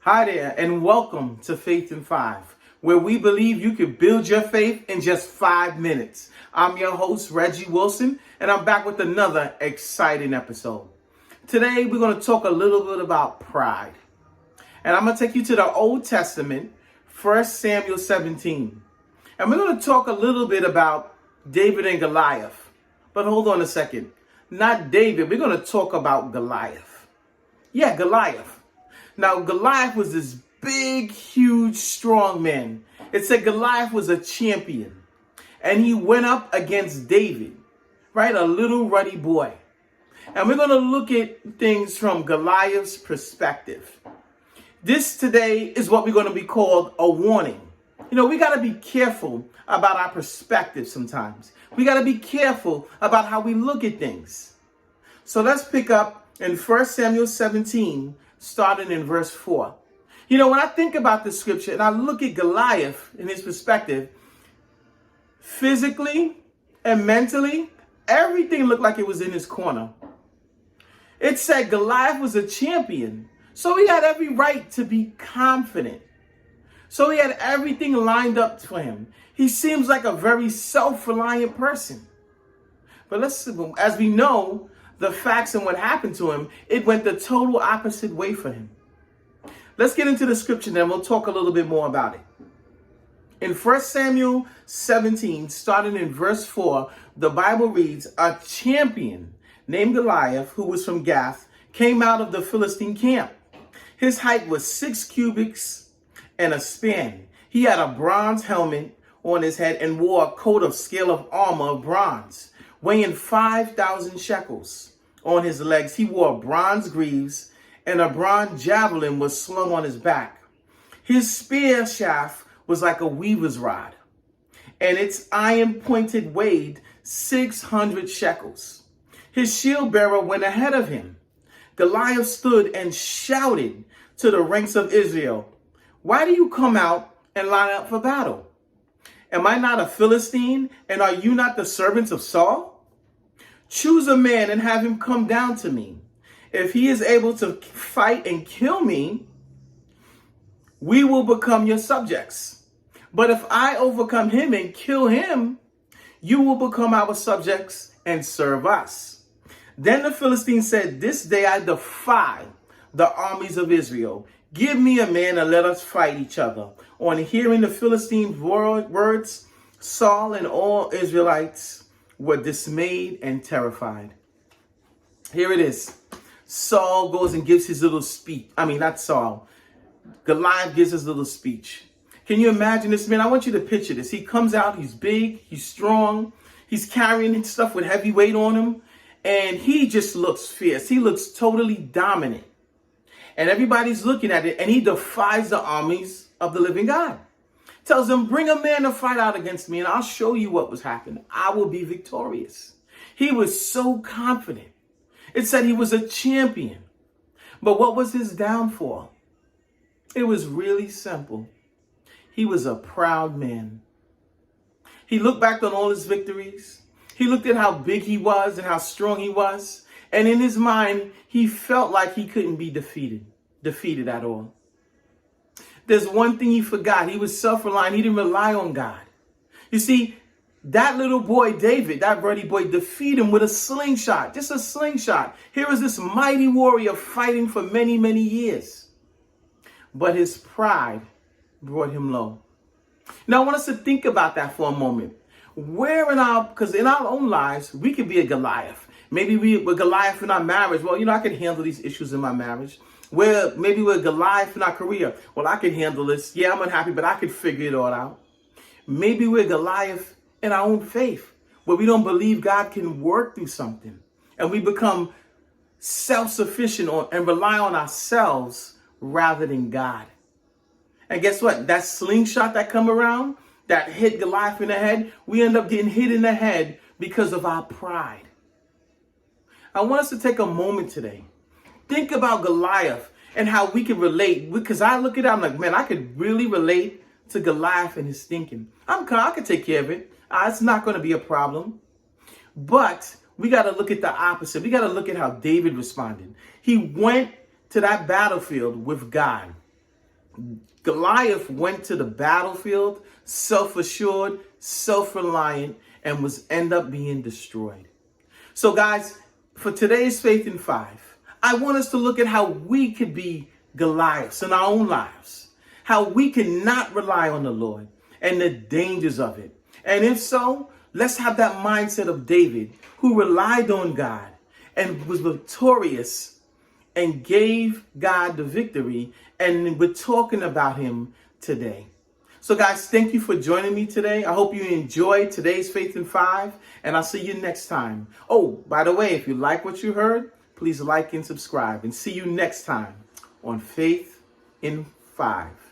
Hi there, and welcome to Faith in 5, where we believe you can build your faith in just 5 minutes. I'm your host, Reggie Wilson, and I'm back with another exciting episode. Today, we're going to talk a little bit about pride. And I'm going to take you to the Old Testament, 1 Samuel 17. And we're going to talk a little bit about David and Goliath. But hold on a second. Not David, we're going to talk about Goliath. Yeah, Goliath. Now, Goliath was this big, huge, strong man. It said Goliath was a champion. And he went up against David, right? A little ruddy boy. And we're going to look at things from Goliath's perspective. This today is what we're going to be called a warning. You know, we got to be careful about our perspective sometimes. We got to be careful about how we look at things. So let's pick up in 1 Samuel 17, starting in verse 4. You know, when I think about this scripture and I look at Goliath in his perspective, physically and mentally, everything looked like it was in his corner. It said Goliath was a champion, so he had every right to be confident. So he had everything lined up for him. He seems like a very self-reliant person. But as we know, the facts and what happened to him, it went the total opposite way for him. Let's get into the scripture, then we'll talk a little bit more about it. In 1 Samuel 17, starting in verse 4, the Bible reads, a champion named Goliath, who was from Gath, came out of the Philistine camp. His height was 6 cubits and a span. He had a bronze helmet on his head and wore a coat of scale of armor of bronze, weighing 5,000 shekels. On his legs, he wore bronze greaves, and a bronze javelin was slung on his back. His spear shaft was like a weaver's rod, and its iron pointed weighed 600 shekels. His shield bearer went ahead of him. Goliath stood and shouted to the ranks of Israel, "Why do you come out and line up for battle? Am I not a Philistine, and are you not the servants of Saul? Choose a man and have him come down to me. If he is able to fight and kill me, we will become your subjects. But if I overcome him and kill him, you will become our subjects and serve us." Then the Philistine said, "This day I defy the armies of Israel. Give me a man and let us fight each other." On hearing the Philistines' words, Saul and all Israelites were dismayed and terrified. Here it is. Saul goes and gives his little speech. Not Saul. Goliath gives his little speech. Can you imagine this man? I want you to picture this. He comes out, he's big, he's strong, he's carrying stuff with heavy weight on him, and he just looks fierce. He looks totally dominant. And everybody's looking at it, and he defies the armies of the living God. Tells them, "Bring a man to fight out against me, and I'll show you what was happening. I will be victorious." He was so confident. It said he was a champion. But what was his downfall? It was really simple. He was a proud man. He looked back on all his victories. He looked at how big he was and how strong he was. And in his mind, he felt like he couldn't be defeated at all. There's one thing he forgot. He was self-reliant. He didn't rely on God. You see, that little boy, David, that ruddy boy, defeated him with a slingshot. Just a slingshot. Here is this mighty warrior fighting for many, many years. But his pride brought him low. Now, I want us to think about that for a moment. Because in our own lives, we could be a Goliath. Maybe we're Goliath in our marriage. Well, I can handle these issues in my marriage. Maybe we're Goliath in our career. Well, I can handle this. Yeah, I'm unhappy, but I could figure it all out. Maybe we're Goliath in our own faith, where we don't believe God can work through something. And we become self-sufficient and rely on ourselves rather than God. And guess what? That slingshot that come around, that hit Goliath in the head, we end up getting hit in the head because of our pride. I want us to take a moment today. Think about Goliath and how we can relate. Because I look at it, I'm like, man, I could really relate to Goliath and his thinking. I could take care of it. It's not going to be a problem. But we got to look at the opposite. We got to look at how David responded. He went to that battlefield with God. Goliath went to the battlefield self-assured, self-reliant, and was end up being destroyed. So guys, for today's Faith in 5, I want us to look at how we could be Goliaths in our own lives, how we can not rely on the Lord and the dangers of it. And if so, let's have that mindset of David, who relied on God and was victorious and gave God the victory. And we're talking about him today. So guys, thank you for joining me today. I hope you enjoyed today's Faith in 5, and I'll see you next time. Oh, by the way, if you like what you heard, please like and subscribe, and see you next time on Faith in 5.